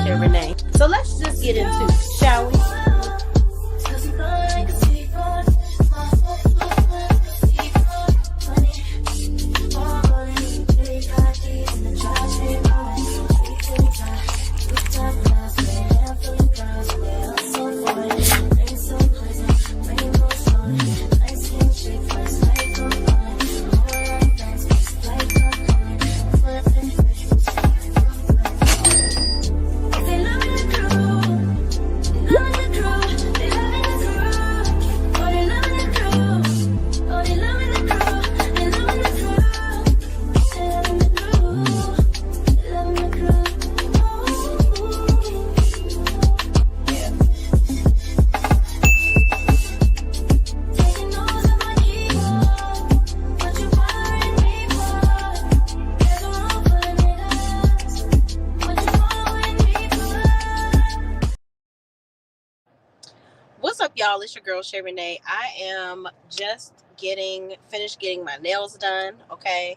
Shayrenee. So let's just get into it, shall we? What's up, y'all? It's your girl Shayrenee. I am just finished getting my nails done. Okay,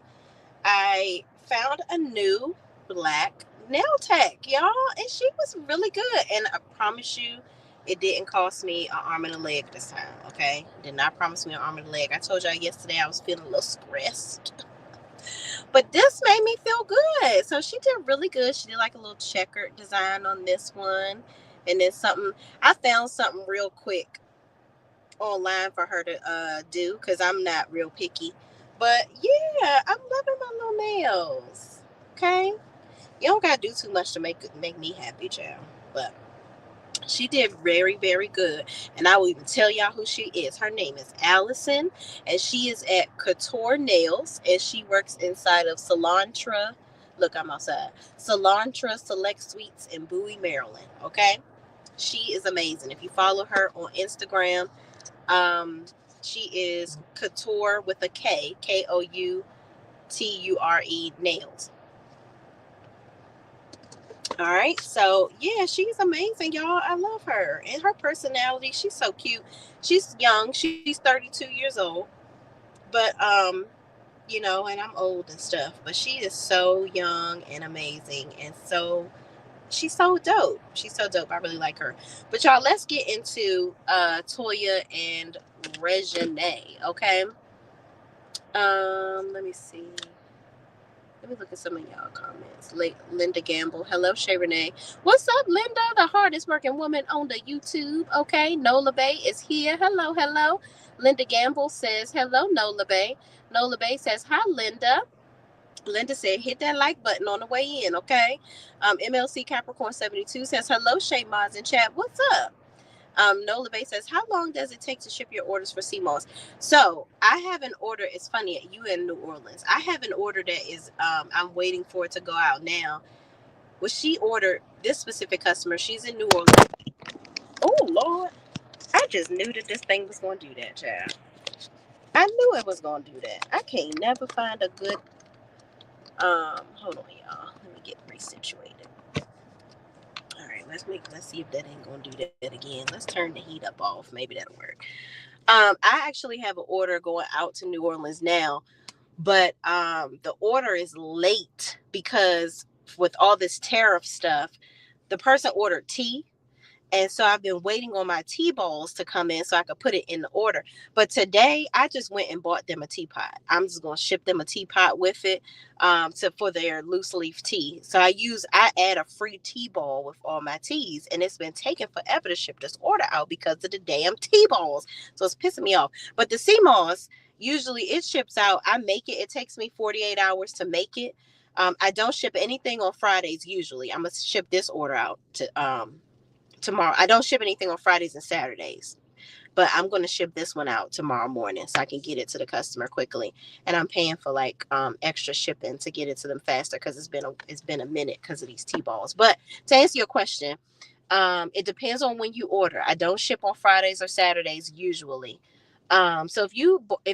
I found a new black nail tech, y'all, and she was really good. And I promise you, it didn't cost me an arm and a leg this time. Okay, did not promise me an arm and a leg. I told y'all yesterday I was feeling a little stressed, but this made me feel good. So she did really good. She did like a little checkered design on this one. And then I found something real quick online for her to do, because I'm not real picky. But yeah, I'm loving my little nails. Okay, you don't gotta do too much to make me happy, child. But she did very, very good. And I will even tell y'all who she is. Her name is Allison, and she is at Couture Nails, and she works inside of Salantra. Look, I'm outside. Salantra Select Suites in Bowie, Maryland. Okay, she is amazing. If you follow her on Instagram, she is Couture with a K, Kouture Nails. All right, so yeah, she's amazing, y'all. I love her and her personality. She's so cute. She's young. She's 32 years old, but and I'm old and stuff. But she is so young and amazing, and she's so dope. She's so dope. I really like her. But y'all, let's get into Toya and Reginae, okay? Let me see. Let me look at some of y'all comments. Linda Gamble. Hello, Shayrenee. What's up, Linda? The hardest working woman on the YouTube. Okay. Nola Bay is here. Hello, hello. Linda Gamble says, hello, Nola Bay. Nola Bay says, hi, Linda. Linda said, hit that like button on the way in, okay? MLC Capricorn 72 says, hello, Shay Mods in chat. What's up? Nola Bay says, how long does it take to ship your orders for CMOS? So I have an order. It's funny, you in New Orleans. I have an order that is, I'm waiting for it to go out now. Well, she ordered this specific customer. She's in New Orleans. Oh, Lord. I just knew that this thing was going to do that, child. I knew it was going to do that. I can't never find a good, hold on, y'all. Let me get resituated. Let's see if that ain't gonna do that again. Let's turn the heat up off. Maybe that'll work. I actually have an order going out to New Orleans now, but the order is late because with all this tariff stuff, the person ordered tea. And so I've been waiting on my tea balls to come in so I could put it in the order. But today I just went and bought them a teapot. I'm just going to ship them a teapot with it for their loose leaf tea. So I add a free tea ball with all my teas. And it's been taking forever to ship this order out because of the damn tea balls. So it's pissing me off. But the CMOS, usually it ships out. I make it. It takes me 48 hours to make it. I don't ship anything on Fridays usually. I'm going to ship this order out to tomorrow. I don't ship anything on Fridays and Saturdays, but I'm going to ship this one out tomorrow morning so I can get it to the customer quickly. And I'm paying for like extra shipping to get it to them faster because it's been a minute because of these T-balls. But to answer your question, it depends on when you order. I don't ship on Fridays or Saturdays usually. So if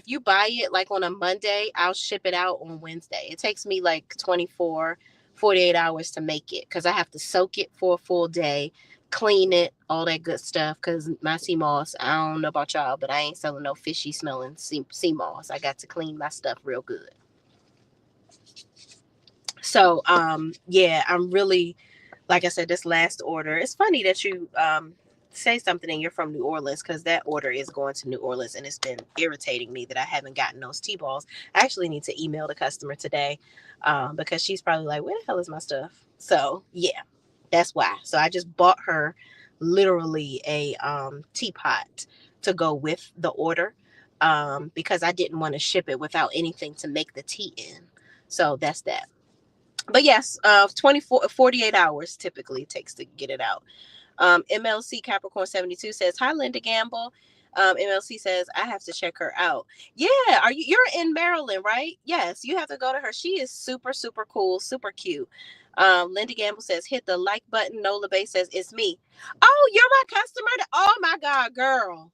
you buy it like on a Monday, I'll ship it out on Wednesday. It takes me like 48 hours to make it because I have to soak it for a full day, clean it, all that good stuff, because my sea moss, I don't know about y'all, but I ain't selling no fishy smelling sea moss. I got to clean my stuff real good. So yeah, I'm really like I said, this last order, it's funny that you say something and you're from New Orleans, because that order is going to New Orleans, and it's been irritating me that I haven't gotten those T-balls. I actually need to email the customer today, because she's probably like, where the hell is my stuff? So yeah, that's why. So I just bought her literally a teapot to go with the order, because I didn't want to ship it without anything to make the tea in. So that's that. But yes, 48 hours typically it takes to get it out. MLC Capricorn 72 says, hi, Linda Gamble. MLC says, I have to check her out. Yeah, you're in Maryland, right? Yes, you have to go to her. She is super, super cool, super cute. Linda Gamble says, hit the like button. Nola Bay says, it's me. Oh, you're my customer. Oh my God, girl.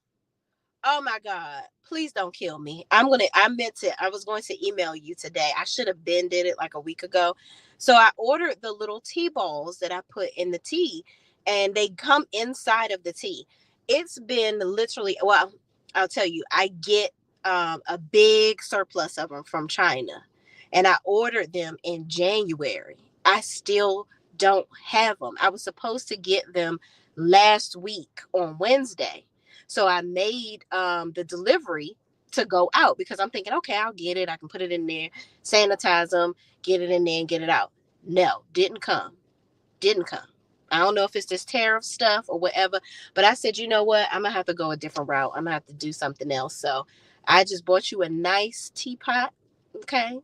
Oh my God. Please don't kill me. I was going to email you today. I should have been did it like a week ago. So I ordered the little tea balls that I put in the tea, and they come inside of the tea. It's been literally, well, I'll tell you, I get a big surplus of them from China, and I ordered them in January. I still don't have them. I was supposed to get them last week on Wednesday. So I made the delivery to go out, because I'm thinking, okay, I'll get it. I can put it in there, sanitize them, get it in there and get it out. No, didn't come. Didn't come. I don't know if it's this tariff stuff or whatever, but I said, you know what? I'm going to have to go a different route. I'm going to have to do something else. So I just bought you a nice teapot. Okay.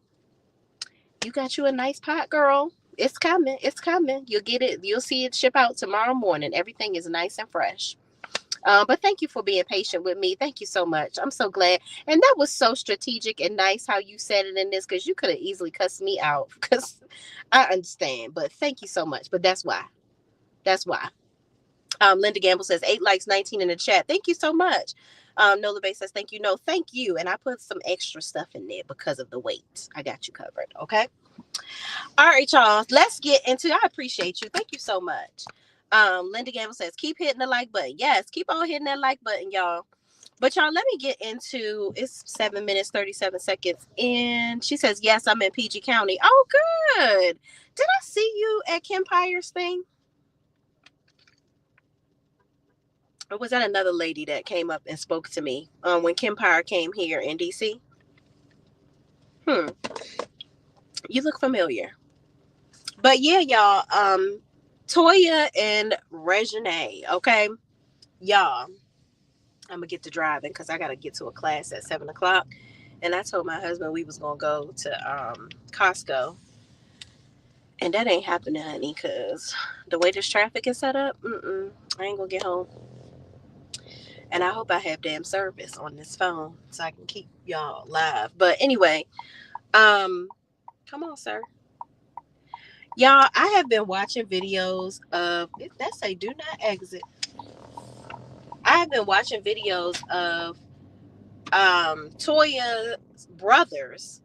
You got you a nice pot, girl. It's coming. It's coming. You'll get it. You'll see it ship out tomorrow morning. Everything is nice and fresh. But thank you for being patient with me. Thank you so much. I'm so glad. And that was so strategic and nice how you said it in this, because you could have easily cussed me out, because I understand. But thank you so much. But that's why. That's why. Linda Gamble says 8 likes, 19 in the chat. Thank you so much. Nola Bay says thank you. No, thank you. And I put some extra stuff in there because of the weight. I got you covered. Okay. All right, y'all. Let's get into. I appreciate you. Thank you so much. Linda Gamble says, keep hitting the like button. Yes, keep on hitting that like button, y'all. But y'all, let me get into, it's 7 minutes, 37 seconds. And she says, yes, I'm in PG County. Oh, good. Did I see you at Kim Pyre's thing? Or was that another lady that came up and spoke to me when Kim Pyre came here in DC? You look familiar. But yeah, y'all, Toya and Reginae, okay? Y'all, I'm gonna get to driving because I gotta get to a class at 7 o'clock. And I told my husband we was gonna go to Costco, and that ain't happening, honey, because the way this traffic is set up, I ain't gonna get home. And I hope I have damn service on this phone so I can keep y'all live. But anyway, come on, sir. Y'all, I have been watching videos of, that say do not exit. I have been watching videos of Toya's brothers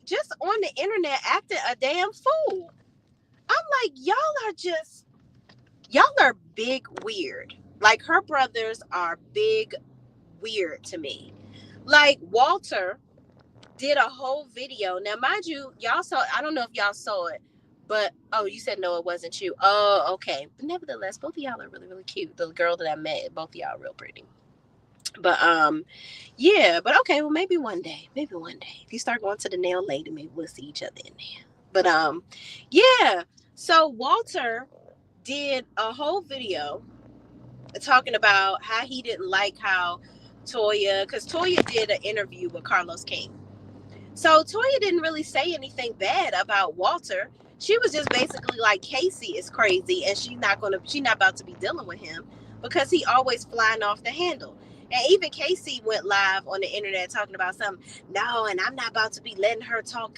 just on the internet acting a damn fool. I'm like, y'all are big weird. Like, her brothers are big weird to me. Like, Walter did a whole video. Now, mind you, y'all saw, I don't know if y'all saw it, but, oh, you said no, it wasn't you. Oh, okay. But nevertheless, both of y'all are really, really cute. The girl that I met, both of y'all are real pretty. But yeah, but okay, well, maybe one day. If you start going to the nail lady, maybe we'll see each other in there. But yeah. So Walter did a whole video talking about how he didn't like how Toya, because Toya did an interview with Carlos King. So Toya didn't really say anything bad about Walter. She was just basically like, Casey is crazy and she's not about to be dealing with him because he always flying off the handle. And even Casey went live on the internet talking about something. No, and I'm not about to be letting her talk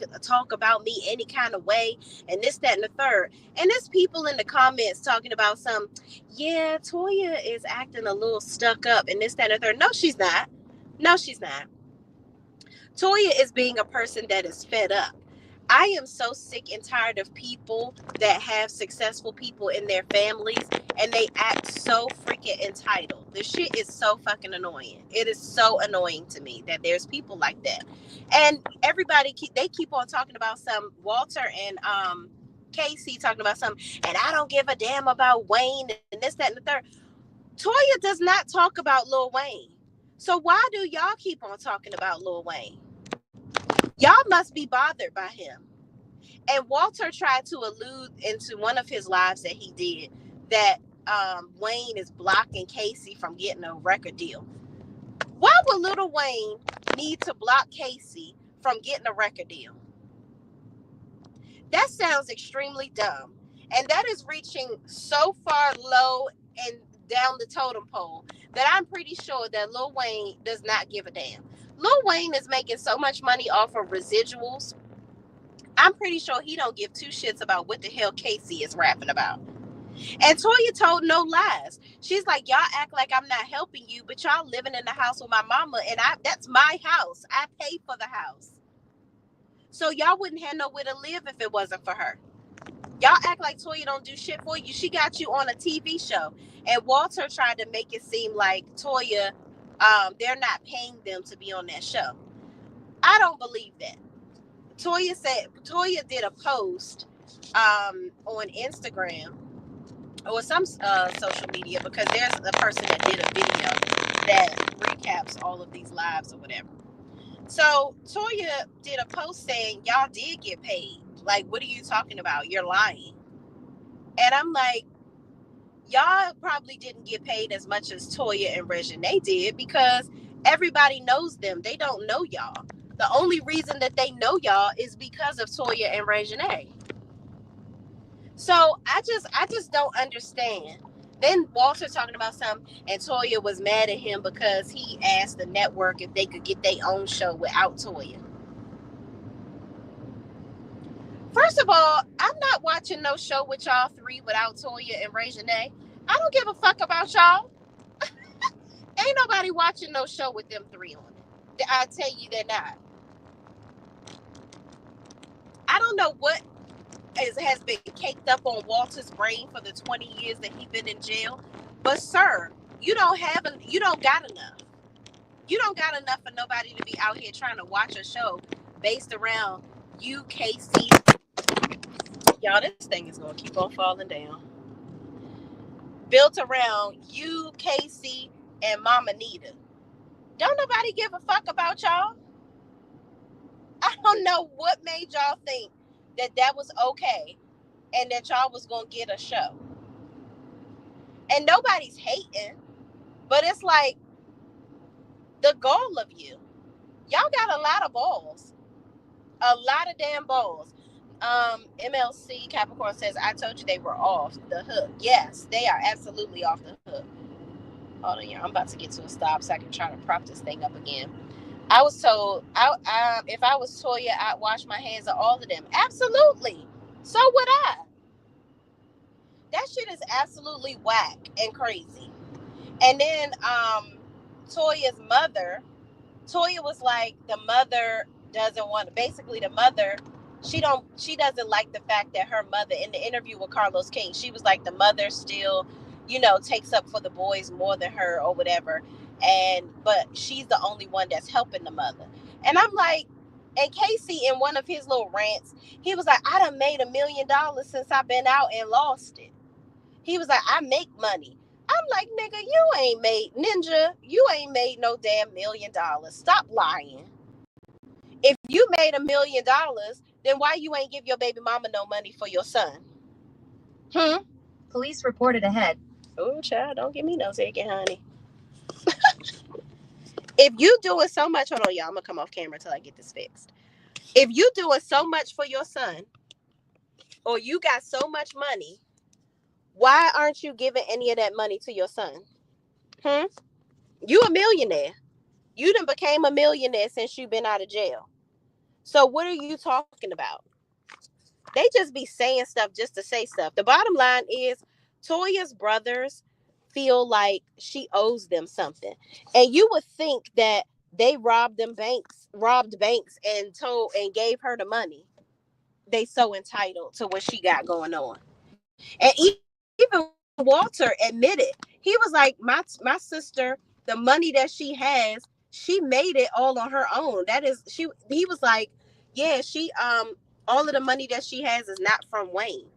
about me any kind of way, and this, that, and the third. And there's people in the comments talking about some, yeah, Toya is acting a little stuck up and this, that, and the third. No, she's not. No, she's not. Toya is being a person that is fed up. I am so sick and tired of people that have successful people in their families and they act so freaking entitled. This shit is so fucking annoying. It is so annoying to me that there's people like that. And everybody they keep on talking about some Walter and Casey talking about something, and I don't give a damn about Wayne and this, that, and the third. Toya does not talk about Lil Wayne. So why do y'all keep on talking about Lil Wayne? Y'all must be bothered by him. And Walter tried to allude into one of his lives that he did that Wayne is blocking Casey from getting a record deal. Why would Lil Wayne need to block Casey from getting a record deal? That sounds extremely dumb. And that is reaching so far low and down the totem pole that I'm pretty sure that Lil Wayne does not give a damn. Lil Wayne is making so much money off of residuals. I'm pretty sure he don't give two shits about what the hell Casey is rapping about. And Toya told no lies. She's like, y'all act like I'm not helping you, but y'all living in the house with my mama, and that's my house. I pay for the house. So y'all wouldn't have nowhere to live if it wasn't for her. Y'all act like Toya don't do shit for you. She got you on a TV show. And Walter tried to make it seem like Toya, they're not paying them to be on that show. I don't believe that. Toya did a post on Instagram or some social media, because there's a person that did a video that recaps all of these lives or whatever. So Toya did a post saying, y'all did get paid. Like, what are you talking about? You're lying. And I'm like, y'all probably didn't get paid as much as Toya and Reginae did, because everybody knows them. They don't know y'all. The only reason that they know y'all is because of Toya and Reginae. So I just don't understand. Then Walter talking about something, and Toya was mad at him because he asked the network if they could get their own show without Toya. First of all, I'm not watching no show with y'all three without Toya and Reginae. I don't give a fuck about y'all. Ain't nobody watching no show with them three on it. I tell you they're not. I don't know what has been caked up on Walter's brain for the 20 years that he's been in jail. But sir, you don't got enough. You don't got enough for nobody to be out here trying to watch a show based around you, Casey. Y'all, this thing is going to keep on falling down. Built around you, Casey, and Mama Nita. Don't nobody give a fuck about y'all. I don't know what made y'all think that was okay and that y'all was going to get a show. And nobody's hating, but it's like the goal of you. Y'all got a lot of balls. A lot of damn balls. MLC Capricorn says, I told you they were off the hook. Yes, they are absolutely off the hook. Hold on, y'all. I'm about to get to a stop so I can try to prop this thing up again. I was told, if I was Toya, I'd wash my hands of all of them. Absolutely. So would I. That shit is absolutely whack and crazy. And then Toya's mother, Toya was like, the mother doesn't want, basically the mother, she doesn't like the fact that her mother, in the interview with Carlos King, she was like, the mother still, takes up for the boys more than her or whatever. But she's the only one that's helping the mother. And I'm like, and Casey, in one of his little rants, he was like, I done made $1 million since I've been out and lost it. He was like, I make money. I'm like, nigga, you ain't made no damn $1 million. Stop lying. If you made $1 million, then why you ain't give your baby mama no money for your son? Police reported ahead. Oh, child, don't give me no ticket, honey. If you doing so much, hold on, y'all, I'm gonna come off camera until I get this fixed. If you doing so much for your son, or you got so much money, why aren't you giving any of that money to your son? You a millionaire. You done became a millionaire since you've been out of jail. So what are you talking about? They just be saying stuff just to say stuff. The bottom line is Toya's brothers feel like she owes them something. And you would think that they robbed banks and gave her the money. They so entitled to what she got going on. And even Walter admitted, he was like, my sister, the money that she has, she made it all on her own. He was like, yeah, All of the money that she has is not from Wayne.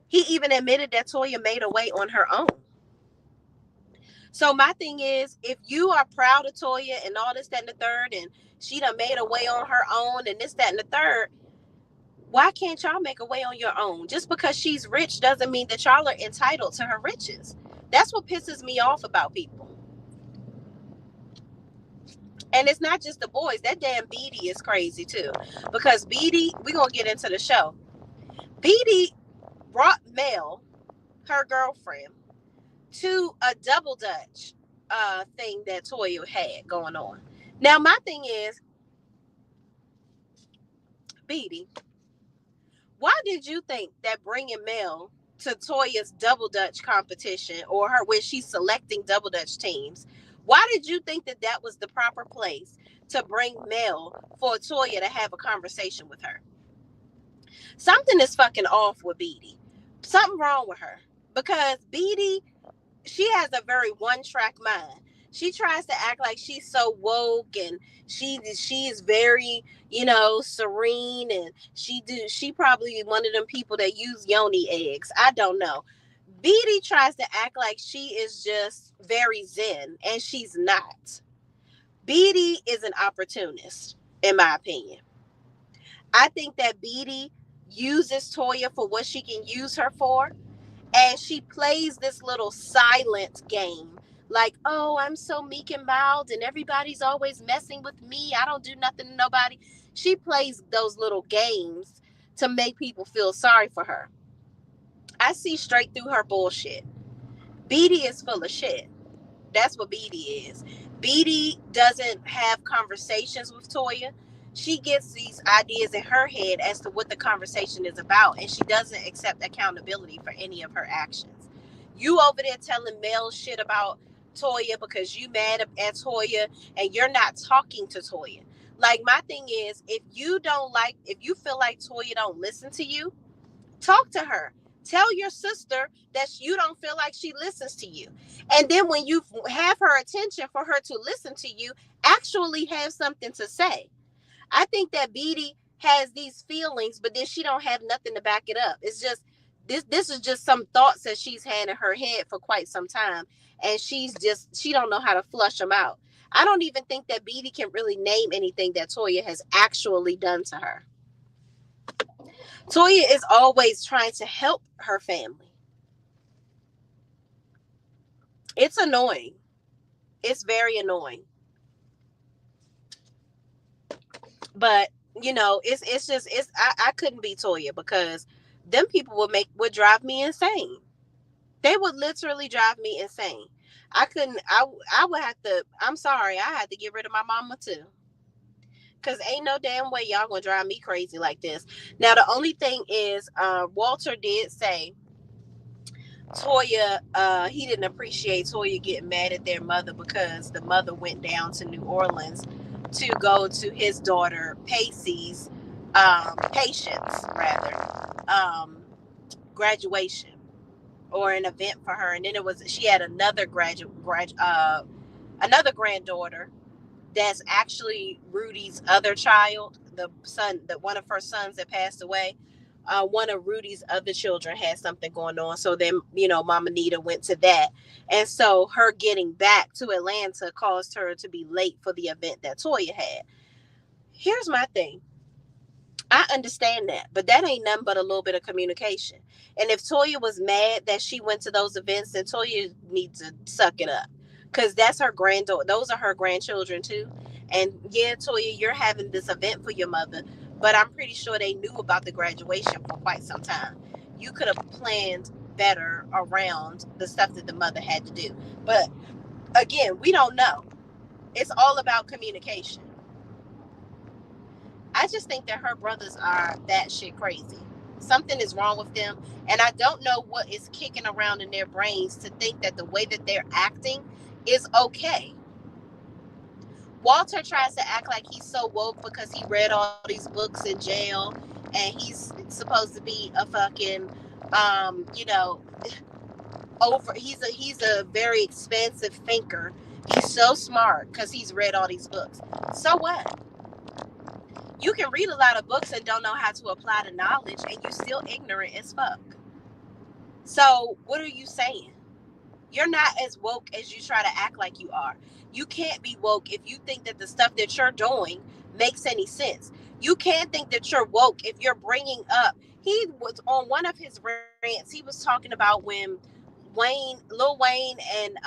He even admitted that Toya made a way on her own. So my thing is, if you are proud of Toya and all this, that, and the third, and she done made a way on her own and this, that, and the third, why can't y'all make a way on your own? Just because she's rich doesn't mean that y'all are entitled to her riches. That's what pisses me off about people. And it's not just the boys. That damn Beatty is crazy too. Because Beatty, we're going to get into the show. Beatty brought Mel, her girlfriend, to a double dutch thing that Toya had going on. Now, my thing is, Beatty, why did you think that bringing Mel to Toya's double dutch competition, or her when she's selecting double dutch teams, why did you think that that was the proper place to bring Mel for Toya to have a conversation with her? Something is fucking off with Beatty. Something wrong with her. Because Beatty, she has a very one-track mind. She tries to act like she's so woke, and she is very, serene, and she probably one of them people that use yoni eggs. I don't know. Beatty tries to act like she is just very zen, and she's not. Beatty is an opportunist, in my opinion. I think that Beatty uses Toya for what she can use her for, and she plays this little silent game. Like, oh, I'm so meek and mild, and everybody's always messing with me. I don't do nothing to nobody. She plays those little games to make people feel sorry for her. I see straight through her bullshit. Beatty is full of shit. That's what Beatty is. Beatty doesn't have conversations with Toya. She gets these ideas in her head as to what the conversation is about, and she doesn't accept accountability for any of her actions. You over there telling Mel shit about Toya because you mad at Toya and you're not talking to Toya. Like, my thing is, if you feel like Toya don't listen to you, talk to her. Tell your sister that you don't feel like she listens to you. And then when you have her attention for her to listen to you, actually have something to say. I think that Beatty has these feelings, but then she don't have nothing to back it up. It's just, this is just some thoughts that she's had in her head for quite some time. And she don't know how to flush them out. I don't even think that Beatty can really name anything that Toya has actually done to her. Toya is always trying to help her family. It's annoying. It's very annoying. But I couldn't be Toya because them people would drive me insane. They would literally drive me insane. I couldn't. I would have to. I'm sorry. I had to get rid of my mama too. Because ain't no damn way y'all gonna drive me crazy like this. Now, the only thing is, Walter did say Toya, he didn't appreciate Toya getting mad at their mother because the mother went down to New Orleans to go to his daughter Pacey's, Patience rather, graduation or an event for her. And then she had another another granddaughter that's actually Rudy's other child, the son, that one of her sons that passed away. One of Rudy's other children had something going on. So then, Mama Nita went to that. And so her getting back to Atlanta caused her to be late for the event that Toya had. Here's my thing. I understand that, but that ain't nothing but a little bit of communication. And if Toya was mad that she went to those events, then Toya needs to suck it up. Because that's her granddaughter. Those are her grandchildren too. And yeah, Toya, you're having this event for your mother, but I'm pretty sure they knew about the graduation for quite some time. You could have planned better around the stuff that the mother had to do. But again, we don't know. It's all about communication. I just think that her brothers are batshit crazy. Something is wrong with them. And I don't know what is kicking around in their brains to think that the way that they're acting is okay. Walter tries to act like he's so woke because he read all these books in jail and he's supposed to be a fucking, he's a very expansive thinker. He's so smart because he's read all these books. So what? You can read a lot of books and don't know how to apply the knowledge, and you're still ignorant as fuck. So what are you saying? You're not as woke as you try to act like you are. You can't be woke if you think that the stuff that you're doing makes any sense. You can't think that you're woke if you're bringing up. He was on one of his rants. He was talking about when Lil Wayne, and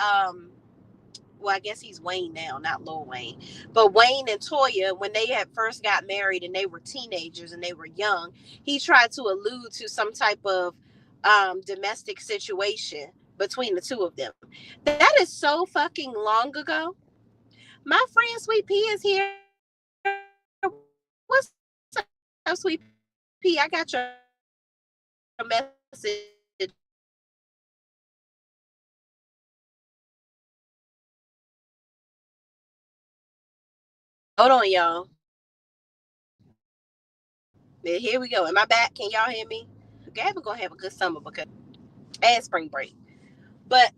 well, I guess he's Wayne now, not Lil Wayne, but Wayne and Toya, when they had first got married and they were teenagers and they were young, he tried to allude to some type of domestic situation between the two of them. That is so fucking long ago. My friend Sweet Pea is here. What's up, Sweet Pea? I got your message. Hold on, y'all. Here we go. Am I back? Can y'all hear me? Gavin gonna have a good summer because and spring break. But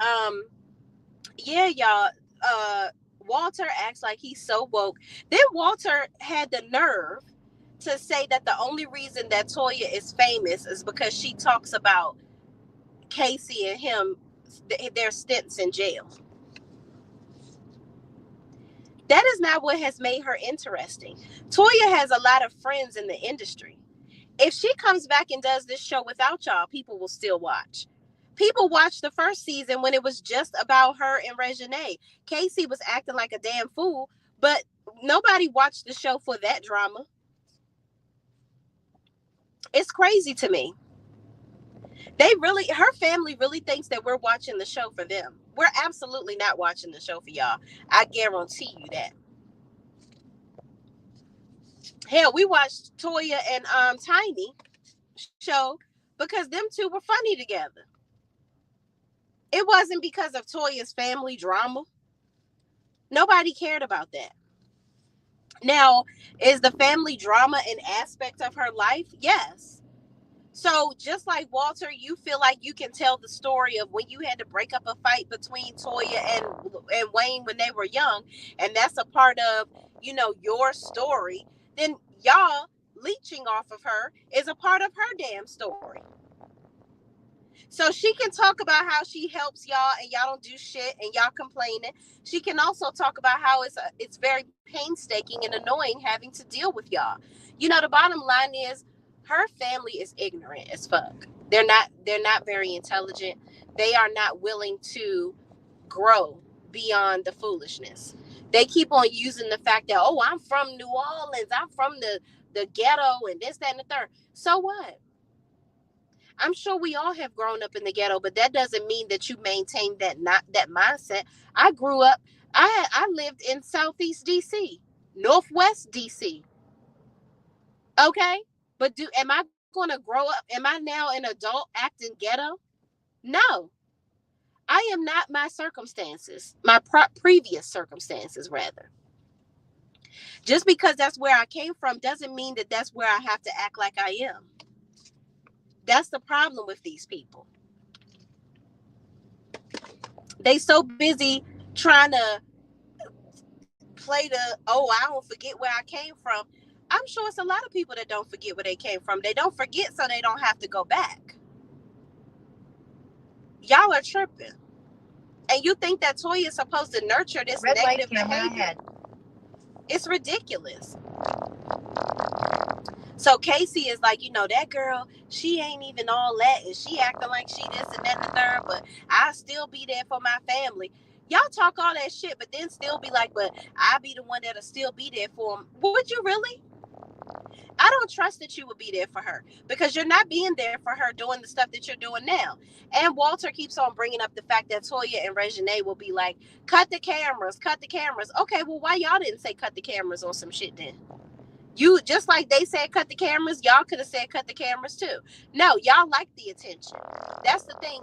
yeah, y'all. Walter acts like he's so woke. Then Walter had the nerve to say that the only reason that Toya is famous is because she talks about Casey and him, their stints in jail. That is not what has made her interesting. Toya has a lot of friends in the industry. If she comes back and does this show without y'all, people will still watch. People watched the first season when it was just about her and Reginae. Casey was acting like a damn fool, but nobody watched the show for that drama. It's crazy to me. Her family really thinks that we're watching the show for them. We're absolutely not watching the show for y'all. I guarantee you that. Hell, we watched Toya and Tiny show because them two were funny together. It wasn't because of Toya's family drama. Nobody cared about that. Now, is the family drama an aspect of her life? Yes. So just like Walter, you feel like you can tell the story of when you had to break up a fight between Toya and Wayne when they were young, and that's a part of, your story, then y'all leeching off of her is a part of her damn story. So she can talk about how she helps y'all and y'all don't do shit and y'all complaining. She can also talk about how it's very painstaking and annoying having to deal with y'all. The bottom line is her family is ignorant as fuck. They're not very intelligent. They are not willing to grow beyond the foolishness. They keep on using the fact that, oh, I'm from New Orleans, I'm from the ghetto and this, that, and the third. So what? I'm sure we all have grown up in the ghetto, but that doesn't mean that you maintain that mindset. I grew up. I lived in Southeast DC, Northwest DC. Okay, but am I going to grow up? Am I now an adult acting ghetto? No, I am not my circumstances, my previous circumstances rather. Just because that's where I came from doesn't mean that that's where I have to act like I am. That's the problem with these people. They so busy trying to play the, oh, I don't forget where I came from. I'm sure it's a lot of people that don't forget where they came from. They don't forget so they don't have to go back. Y'all are tripping. And you think that Toya is supposed to nurture this red negative behavior? It's ridiculous. So Casey is like, that girl, she ain't even all that, and she acting like she this and that and the third, but I'll still be there for my family. Y'all talk all that shit, but then still be like, but I'll be the one that'll still be there for him. Would you really? I don't trust that you would be there for her because you're not being there for her doing the stuff that you're doing now. And Walter keeps on bringing up the fact that Toya and Reginae will be like, cut the cameras, cut the cameras. Okay, well, why y'all didn't say cut the cameras on some shit then? You, just like they said cut the cameras, y'all could have said cut the cameras too. No, y'all like the attention. That's the thing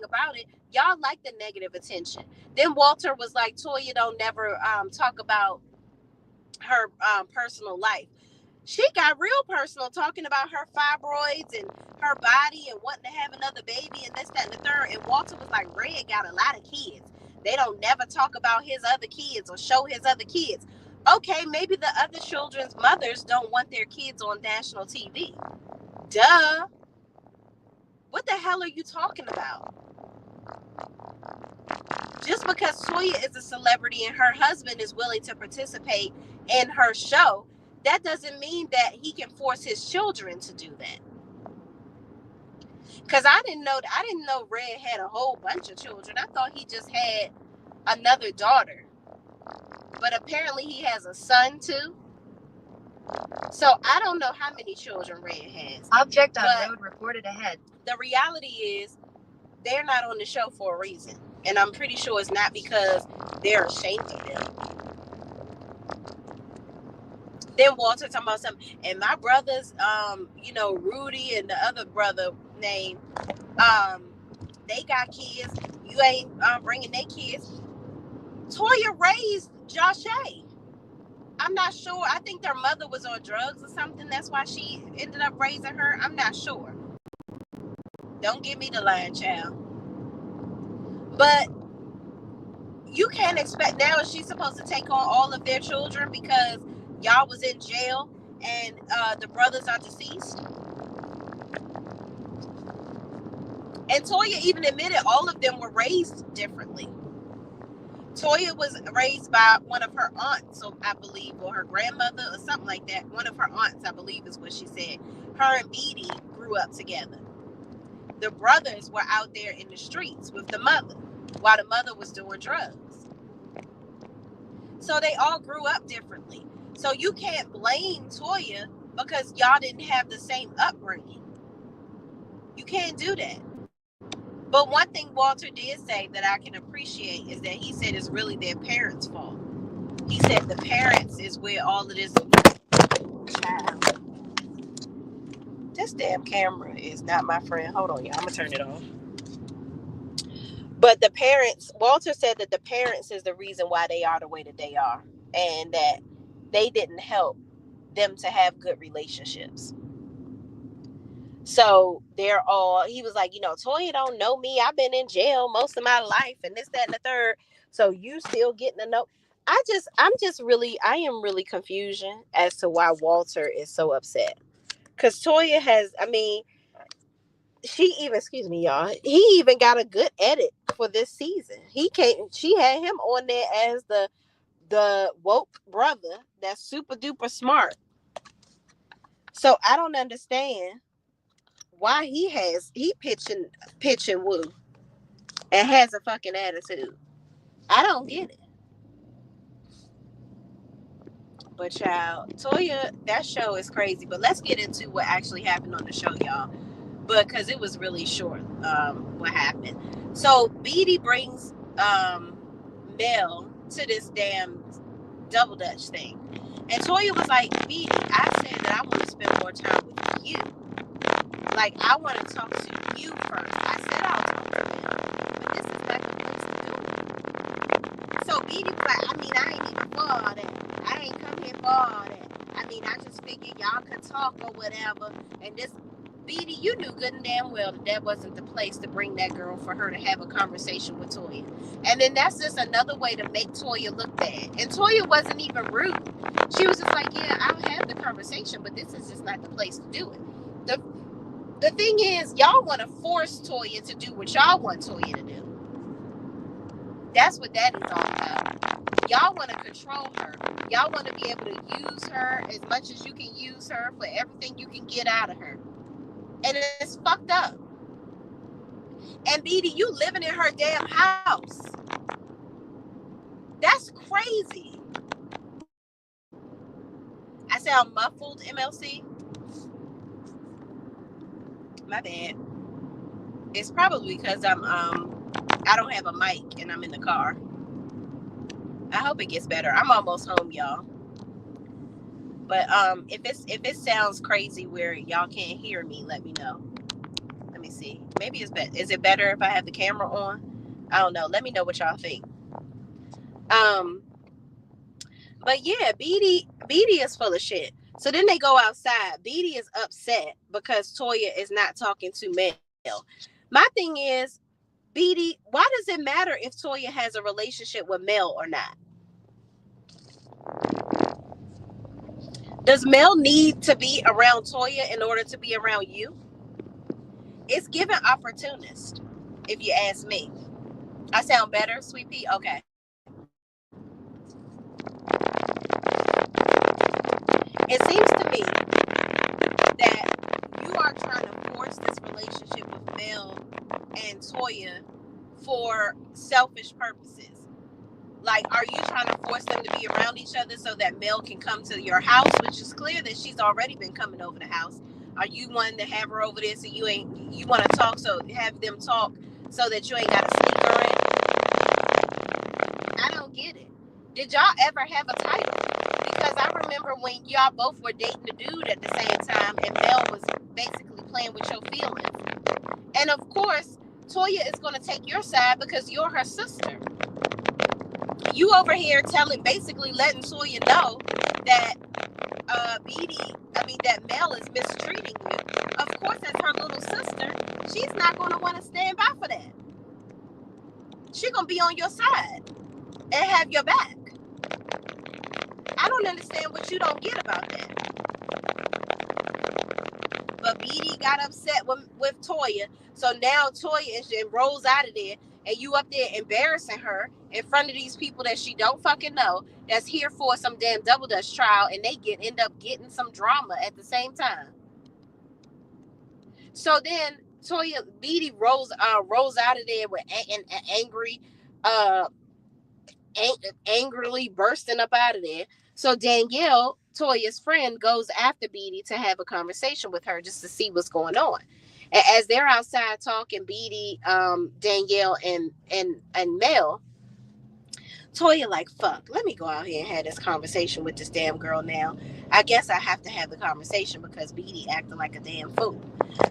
about it. Y'all like the negative attention. Then Walter was like, Toya don't never talk about her personal life. She got real personal talking about her fibroids and her body and wanting to have another baby and this, that, and the third. And Walter was like, Red got a lot of kids. They don't never talk about his other kids or show his other kids. Okay, maybe the other children's mothers don't want their kids on national TV. Duh. What the hell are you talking about? Just because Toya is a celebrity and her husband is willing to participate in her show, that doesn't mean that he can force his children to do that. Because I didn't know Red had a whole bunch of children. I thought he just had another daughter. But apparently he has a son too. So I don't know how many children Red has. Object on road reported ahead. The reality is they're not on the show for a reason. And I'm pretty sure it's not because they're ashamed of them. Then Walter talking about something. And my brothers, Rudy and the other brother named, they got kids. You ain't bringing their kids. Toya raised Shay. I'm not sure. I think their mother was on drugs or something. That's why she ended up raising her. I'm not sure. Don't give me the line, child. But you can't expect now, is she supposed to take on all of their children because y'all was in jail and the brothers are deceased? And Toya even admitted all of them were raised differently. Toya was raised by one of her aunts, so I believe, or her grandmother or something like that. One of her aunts, I believe, is what she said. Her and Beatty grew up together. The brothers were out there in the streets with the mother while the mother was doing drugs. So they all grew up differently. So you can't blame Toya because y'all didn't have the same upbringing. You can't do that. But one thing Walter did say that I can appreciate is that he said it's really their parents' fault. He said the parents is where all of this... Child. This damn camera is not my friend. Hold on, y'all. I'm going to turn it off. But the parents... Walter said that the parents is the reason why they are the way that they are. And that they didn't help them to have good relationships. So they're all, he was like, Toya don't know me. I've been in jail most of my life and this, that, and the third. So you still getting to know. I am really confusion as to why Walter is so upset. Because Toya has, she even, excuse me, y'all, he even got a good edit for this season. She had him on there as the woke brother that's super duper smart. So I don't understand why he pitching woo and has a fucking attitude. I don't get it. But child, Toya, that show is crazy. But let's get into what actually happened on the show, y'all. Because it was really short, what happened. So Beatty brings Mel to this damn double dutch thing. And Toya was like, Beatty, I said that I want to spend more time with you. Like, I want to talk to you first. I said I'll talk to them, but this is not the place to do it. So Beatty was like, I ain't even for all that. I ain't come here for all that. I just figured y'all could talk or whatever. And this, Beatty, you knew good and damn well that wasn't the place to bring that girl for her to have a conversation with Toya. And then that's just another way to make Toya look bad. And Toya wasn't even rude. She was just like, yeah, I'll have the conversation, but this is just not the place to do it. The thing is, y'all want to force Toya to do what y'all want Toya to do. That's what that is all about. Y'all want to control her. Y'all want to be able to use her as much as you can use her for everything you can get out of her. And it's fucked up. And Beatty, you living in her damn house. That's crazy. I sound muffled, MLC. My bad. It's probably because I don't have a mic and I'm in the car. I hope it gets better. I'm almost home, y'all. But if it sounds crazy where y'all can't hear me, let me know. Let me see. Maybe it's better. Is it better if I have the camera on? I don't know. Let me know what y'all think. But yeah, Beatty is full of shit. So then they go outside. Beatty is upset because Toya is not talking to Mel. My thing is, Beatty, why does it matter if Toya has a relationship with Mel or not? Does Mel need to be around Toya in order to be around you? It's given opportunist, if you ask me. I sound better, Sweet Pea? Okay. It seems to me that you are trying to force this relationship with Mel and Toya for selfish purposes. Like, are you trying to force them to be around each other so that Mel can come to your house, which is clear that she's already been coming over the house? Are you wanting to have her over there so you want to talk, so have them talk so that you ain't got to sneak her in? I don't get it. Did y'all ever have a title? Because I remember when y'all both were dating the dude at the same time and Mel was basically playing with your feelings. And of course, Toya is going to take your side because you're her sister. You over here basically letting Toya know that that Mel is mistreating you. Of course, as her little sister, she's not going to want to stand by for that. She's going to be on your side and have your back. I don't understand what you don't get about that. But BD got upset with Toya. So now Toya rolls out of there, and you up there embarrassing her in front of these people that she don't fucking know, that's here for some damn double dutch trial, and they end up getting some drama at the same time. So then Toya BD rolls out of there with angry, angrily bursting up out of there. So Danielle, Toya's friend, goes after Beatty to have a conversation with her just to see what's going on. And as they're outside talking, Beatty, Danielle, and Mel, Toya like, fuck, let me go out here and have this conversation with this damn girl now. I guess I have to have the conversation because Beatty acting like a damn fool.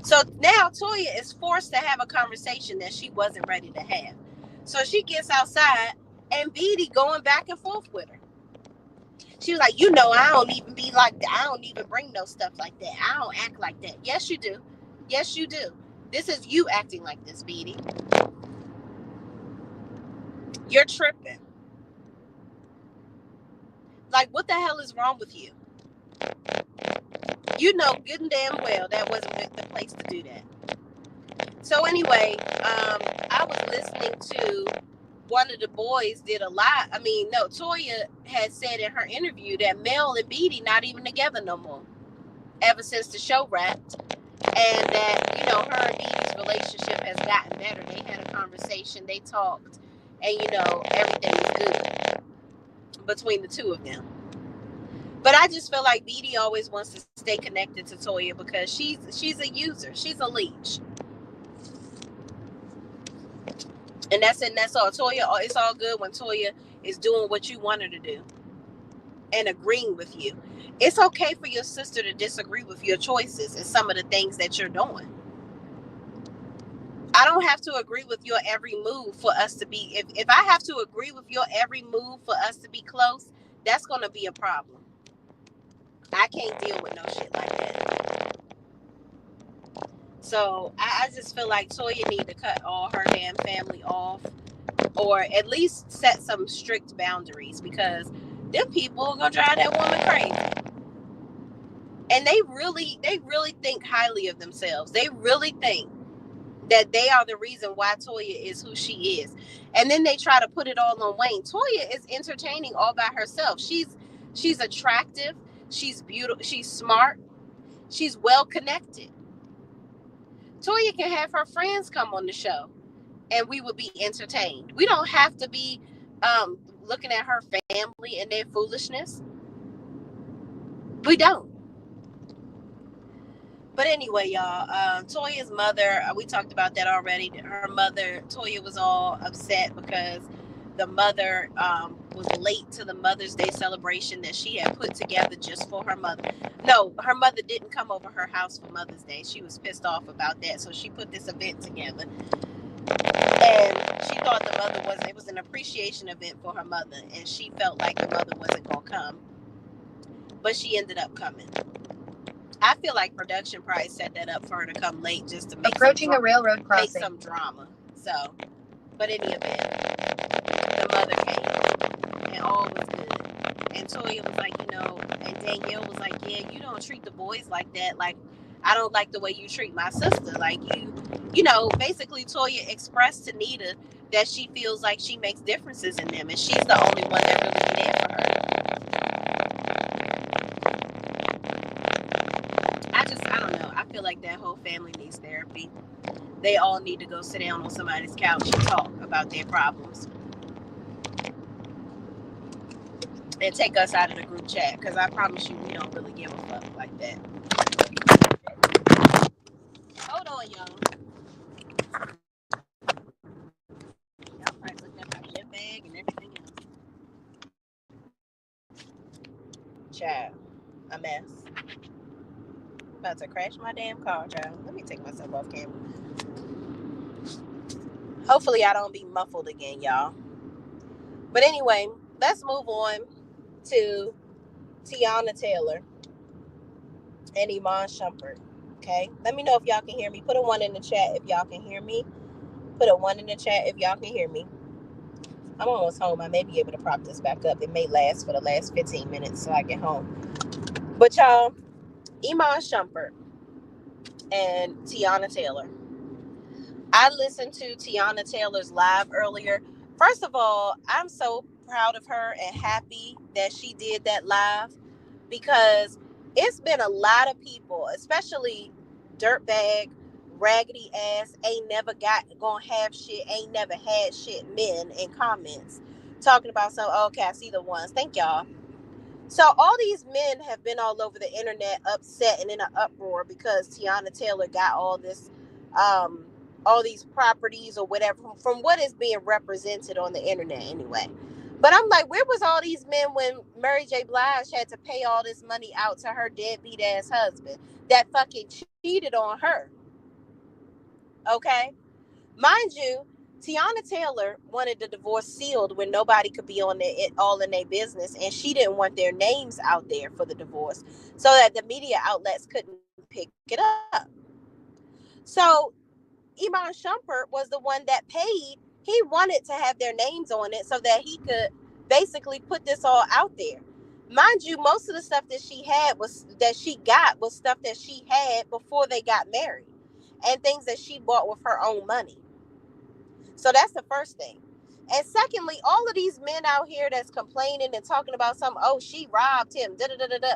So now Toya is forced to have a conversation that she wasn't ready to have. So she gets outside and Beatty going back and forth with her. She was like, I don't even be like that. I don't even bring no stuff like that. I don't act like that. Yes, you do. Yes, you do. This is you acting like this, Beatty. You're tripping. Like, what the hell is wrong with you? You know good and damn well that wasn't the place to do that. So anyway, I was listening to one of the boys did a lot. Toya had said in her interview that Mel and Beatty not even together no more ever since the show wrapped, and that her and Beatty's relationship has gotten better. They had a conversation, they talked, and everything was good between the two of them. But I just feel like Beatty always wants to stay connected to Toya because she's a user, she's a leech. And that's it. And that's all. Toya, it's all good when Toya is doing what you want her to do and agreeing with you. It's okay for your sister to disagree with your choices and some of the things that you're doing. I don't have to agree with your every move for us to be. If I have to agree with your every move for us to be close, that's going to be a problem. I can't deal with no shit like that. So I just feel like Toya need to cut all her damn family off, or at least set some strict boundaries, because them people are gonna drive that woman crazy. And they really think highly of themselves. They really think that they are the reason why Toya is who she is. And then they try to put it all on Wayne. Toya is entertaining all by herself. She's attractive. She's beautiful. She's smart. She's well connected. Toya can have her friends come on the show and we would be entertained. We don't have to be looking at her family and their foolishness. We don't. But anyway, y'all, Toya's mother, we talked about that already. Her mother, Toya, was all upset because the mother was late to the Mother's Day celebration that she had put together just for her mother. No, her mother didn't come over her house for Mother's Day. She was pissed off about that. So she put this event together. And she thought it was an appreciation event for her mother. And she felt like the mother wasn't going to come. But she ended up coming. I feel like production probably set that up for her to come late just to make a railroad crossing. Make some drama. So, but in the event, the mother came and all was good. And Toya was like, and Danielle was like, yeah, you don't treat the boys like that. Like, I don't like the way you treat my sister. Like, basically Toya expressed to Nita that she feels like she makes differences in them, and she's the only one that really be there for her. I don't know. I feel like that whole family needs therapy. They all need to go sit down on somebody's couch and talk about their problems. And take us out of the group chat, because I promise you we don't really give a fuck like that. Hold on, y'all. Y'all probably looking at my gym bag and everything else. Child, a mess. I'm about to crash my damn car, child. Let me take myself off camera. Hopefully I don't be muffled again, y'all. But anyway, let's move on to Tiana Taylor and Iman Shumpert. Okay? Let me know if y'all can hear me. Put a 1 in the chat if y'all can hear me. Put a 1 in the chat if y'all can hear me. I'm almost home. I may be able to prop this back up. It may last for the last 15 minutes till I get home. But y'all, Iman Shumpert and Tiana Taylor. I listened to Tiana Taylor's live earlier. First of all, I'm so proud of her and happy that she did that live, because it's been a lot of people, especially dirtbag, raggedy ass, ain't never gonna have shit, ain't never had shit men in comments talking about some, okay, I see the ones. Thank y'all. So all these men have been all over the internet upset and in an uproar because Tiana Taylor got all these properties or whatever from what is being represented on the internet anyway. But I'm like, where was all these men when Mary J. Blige had to pay all this money out to her deadbeat ass husband that fucking cheated on her? Okay? Mind you, Tiana Taylor wanted the divorce sealed when nobody could be on it all in their business, and she didn't want their names out there for the divorce so that the media outlets couldn't pick it up. So Iman Shumpert was the one that paid. He wanted to have their names on it so that he could basically put this all out there. Mind you, most of the stuff that she got was stuff that she had before they got married, and things that she bought with her own money. So that's the first thing. And secondly, all of these men out here that's complaining and talking about she robbed him, da da da da da.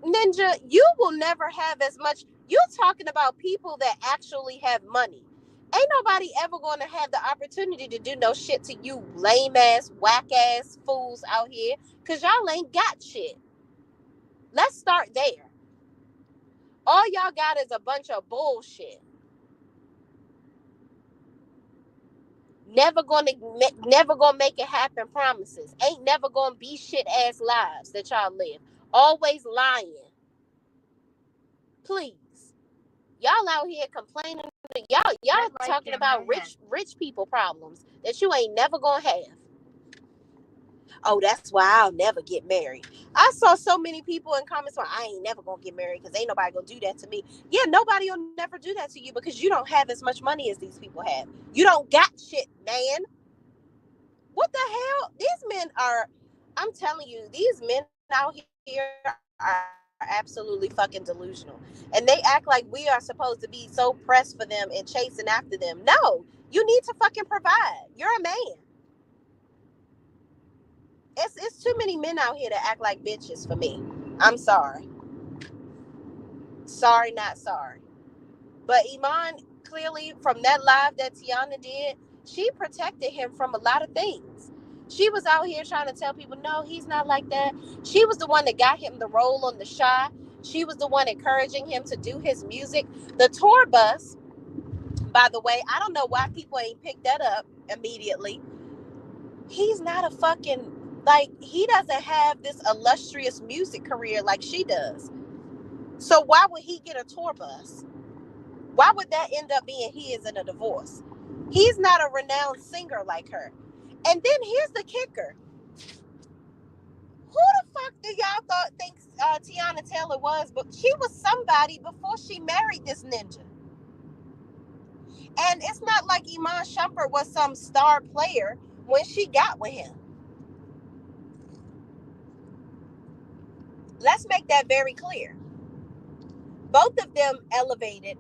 Ninja, you will never have as much. You're talking about people that actually have money. Ain't nobody ever going to have the opportunity to do no shit to you lame ass, whack ass fools out here, because y'all ain't got shit. Let's start there. All y'all got is a bunch of bullshit. Never gonna make it happen promises. Ain't never gonna be shit ass lives that y'all live. Always lying. Please. Y'all out here complaining. Y'all talking about rich people problems that you ain't never gonna have. Oh, that's why I'll never get married. I saw so many people in comments where I ain't never gonna get married because ain't nobody gonna do that to me. Yeah, nobody will never do that to you because you don't have as much money as these people have. You don't got shit, man. What the hell? These men are, I'm telling you, these men out here are absolutely fucking delusional. And they act like we are supposed to be so pressed for them and chasing after them. No, you need to fucking provide. You're a man. It's too many men out here that act like bitches for me. I'm sorry. Sorry, not sorry. But Iman, clearly, from that live that Tiana did, she protected him from a lot of things. She was out here trying to tell people, no, he's not like that. She was the one that got him the role on the Shy. She was the one encouraging him to do his music. The tour bus, by the way, I don't know why people ain't picked that up immediately. He's not a fucking, like, he doesn't have this illustrious music career like she does. So why would he get a tour bus? Why would that end up being his in a divorce? He's not a renowned singer like her. And then here's the kicker. Who the fuck do y'all think Tiana Taylor was? But she was somebody before she married this ninja. And it's not like Iman Shumpert was some star player when she got with him. Let's make that very clear. Both of them elevated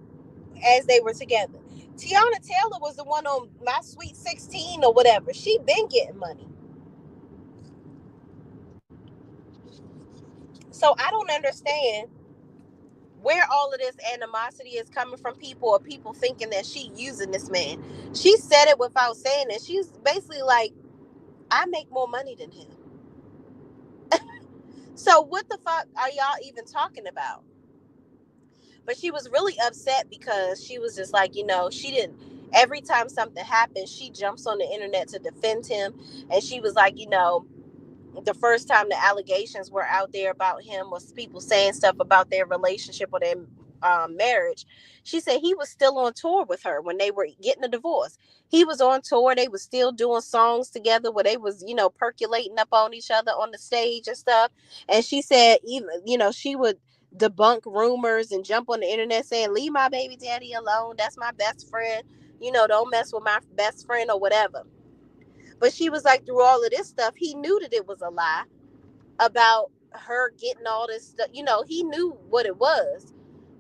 as they were together. Tiana Taylor was the one on My Sweet 16 or whatever. She been getting money. So I don't understand where all of this animosity is coming from, people, or people thinking that she using this man. She said it without saying it. She's basically like, I make more money than him. So what the fuck are y'all even talking about? But she was really upset because she was just like, she didn't, every time something happens, she jumps on the internet to defend him. And she was like, the first time the allegations were out there about him, was people saying stuff about their relationship or their marriage. She said he was still on tour with her when they were getting a divorce. He was on tour. They were still doing songs together where they was, percolating up on each other on the stage and stuff. And she said, even, she would debunk rumors and jump on the internet saying, leave my baby daddy alone. That's my best friend. Don't mess with my best friend or whatever. But she was like, through all of this stuff, he knew that it was a lie about her getting all this stuff. He knew what it was.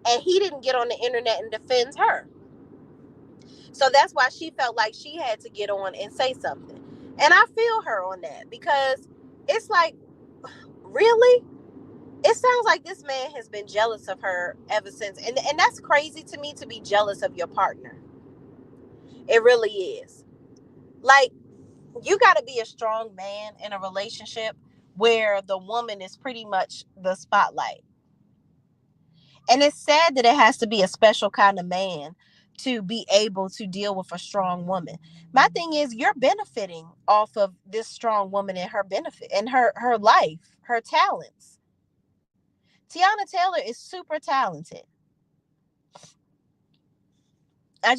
And he didn't get on the internet and defend her. So that's why she felt like she had to get on and say something. And I feel her on that, because it's like, really? It sounds like this man has been jealous of her ever since. And that's crazy to me, to be jealous of your partner. It really is. Like, you got to be a strong man in a relationship where the woman is pretty much the spotlight. And it's sad that it has to be a special kind of man to be able to deal with a strong woman. My thing is, you're benefiting off of this strong woman and her benefit and her life, her talents. Tiana Taylor is super talented. I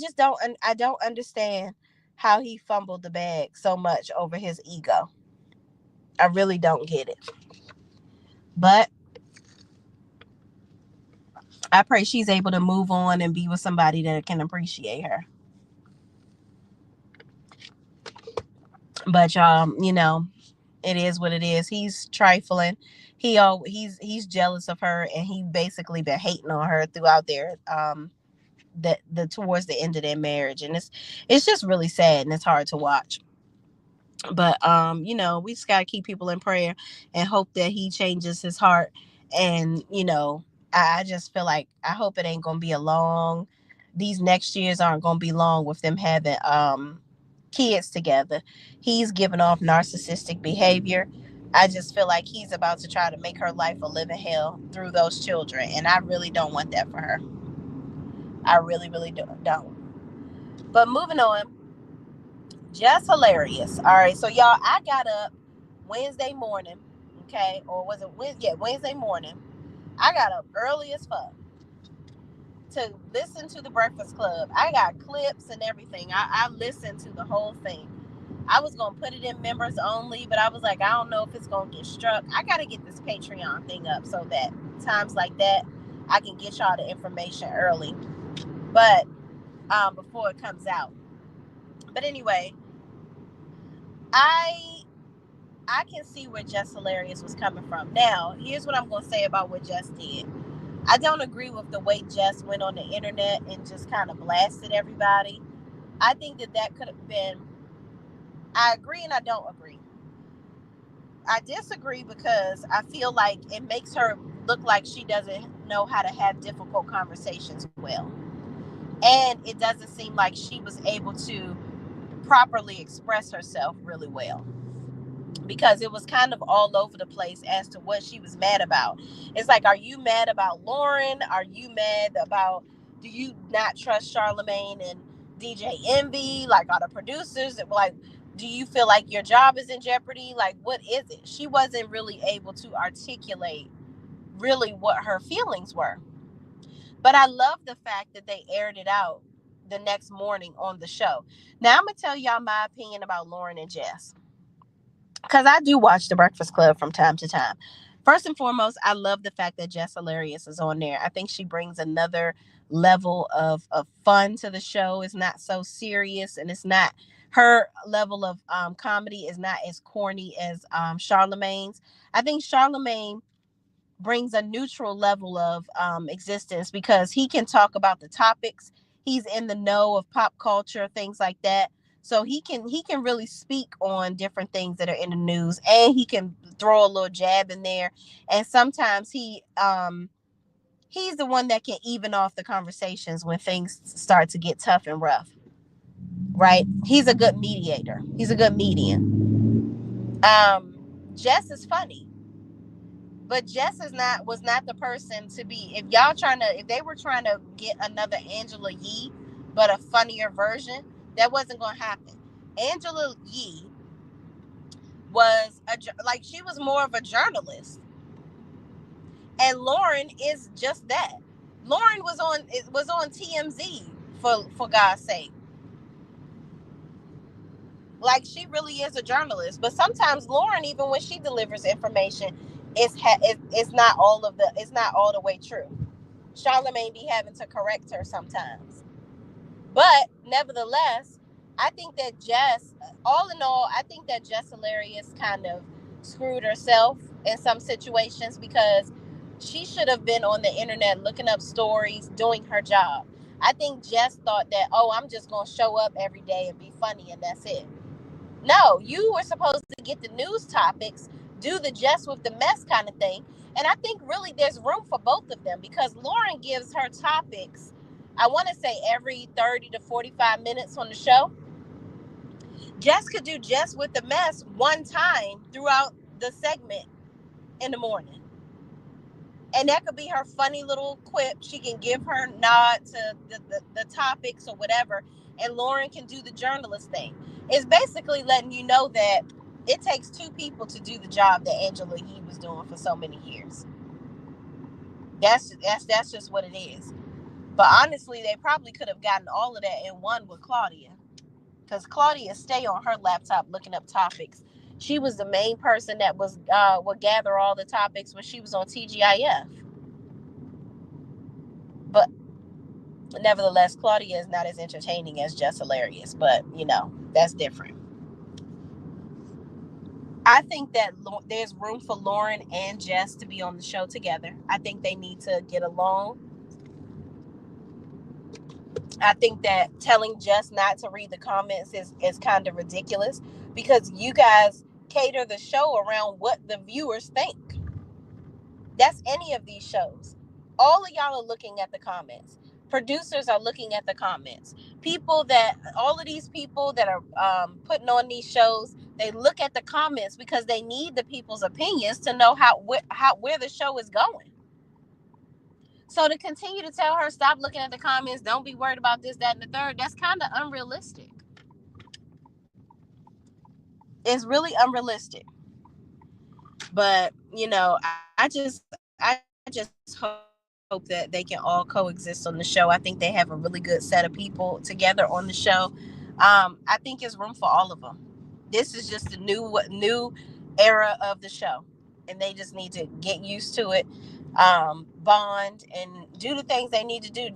don't understand how he fumbled the bag so much over his ego. I really don't get it. But I pray she's able to move on and be with somebody that can appreciate her. But it is what it is. He's trifling. He's jealous of her, and he basically been hating on her throughout their the towards the end of their marriage, and it's just really sad, and it's hard to watch. But we just gotta keep people in prayer and hope that he changes his heart. And I just feel like, I hope it ain't gonna be a long, these next years aren't gonna be long with them having kids together. He's giving off narcissistic behavior. I just feel like he's about to try to make her life a living hell through those children, and I really don't want that for her. I really, really don't. But moving on, just hilarious. All right, so y'all, I got up Wednesday morning, okay, or was it Wednesday? Yeah, Wednesday morning. I got up early as fuck to listen to the Breakfast Club. I got clips and everything. I listened to the whole thing. I was gonna put it in members only, but I was like, I don't know if it's gonna get struck. I gotta get this Patreon thing up so that times like that, I can get y'all the information early, but before it comes out. But anyway, I I can see where Jess Hilarious was coming from. Now, here's what I'm gonna say about what Jess did. I don't agree with the way Jess went on the internet and just kind of blasted everybody. I think that could have been. I agree and I don't agree. I disagree because I feel like it makes her look like she doesn't know how to have difficult conversations well. And it doesn't seem like she was able to properly express herself really well, because it was kind of all over the place as to what she was mad about. It's like, are you mad about Lauren? Are you mad about, do you not trust Charlemagne and DJ Envy? Like, are the producers, like, do you feel like your job is in jeopardy? Like, what is it? She wasn't really able to articulate really what her feelings were. But I love the fact that they aired it out the next morning on the show. Now, I'm going to tell y'all my opinion about Lauren and Jess, because I do watch The Breakfast Club from time to time. First and foremost, I love the fact that Jess Hilarious is on there. I think she brings another level of fun to the show. It's not so serious, and it's not, her level of comedy is not as corny as Charlemagne's. I think Charlemagne brings a neutral level of existence, because he can talk about the topics. He's in the know of pop culture, things like that. So he can really speak on different things that are in the news, and he can throw a little jab in there. And sometimes he's the one that can even off the conversations when things start to get tough and rough. Right? He's a good mediator. He's a good median. Jess is funny, but Jess is not was not the person to be. If they were trying to get another Angela Yee, but a funnier version, that wasn't going to happen. Angela Yee was she was more of a journalist, and Lauren is just that. Lauren was on TMZ, for God's sake. Like, she really is a journalist. But sometimes Lauren, even when she delivers information, it's not all the way true. Charlamagne be having to correct her sometimes. But nevertheless, I think that Jess, all in all, I think that Jess Hilarious kind of screwed herself in some situations, because she should have been on the internet looking up stories, doing her job. I think Jess thought that, oh, I'm just going to show up every day and be funny and that's it. No, you were supposed to get the news topics, do the Jess with the mess kind of thing. And I think really there's room for both of them, because Lauren gives her topics, I want to say every 30 to 45 minutes on the show. Jess could do Jess with the mess one time throughout the segment in the morning. And that could be her funny little quip. She can give her nod to the topics or whatever. And Lauren can do the journalist thing. It's basically letting you know that it takes two people to do the job that Angela Yee was doing for so many years. That's just what it is. But honestly, they probably could have gotten all of that in one with Claudia. Because Claudia stay on her laptop looking up topics. She was the main person that would gather all the topics when she was on TGIF. But nevertheless, Claudia is not as entertaining as Jess Hilarious. But, that's different. I think that there's room for Lauren and Jess to be on the show together. I think they need to get along. I think that telling Jess not to read the comments is kind of ridiculous, because you guys cater the show around what the viewers think. That's any of these shows. All of y'all are looking at the comments. Producers are looking at the comments. All of these people that are putting on these shows, they look at the comments because they need the people's opinions to know where the show is going. So to continue to tell her, stop looking at the comments, don't be worried about this, that, and the third, that's kind of unrealistic. It's really unrealistic. But, I just hope that they can all coexist on the show. I think they have a really good set of people together on the show. I think there's room for all of them. This is just a new era of the show, and they just need to get used to it, bond, and do the things they need to do.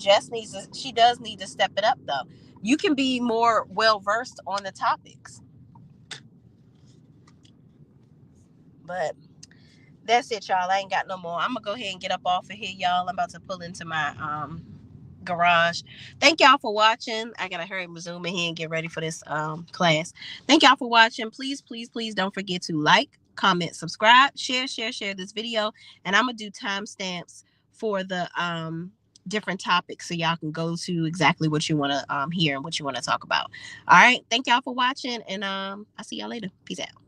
She does need to step it up, though. You can be more well versed on the topics. But that's it, y'all. I ain't got no more. I'm gonna go ahead and get up off of here, y'all. I'm about to pull into my garage. Thank y'all for watching. I gotta hurry and resume in here and get ready for this class. Thank y'all for watching. Please, please, please don't forget to like, comment, subscribe, share this video. And I'm gonna do timestamps for the different topics, so y'all can go to exactly what you want to hear and what you want to talk about. All right. Thank y'all for watching, and I'll see y'all later. Peace out.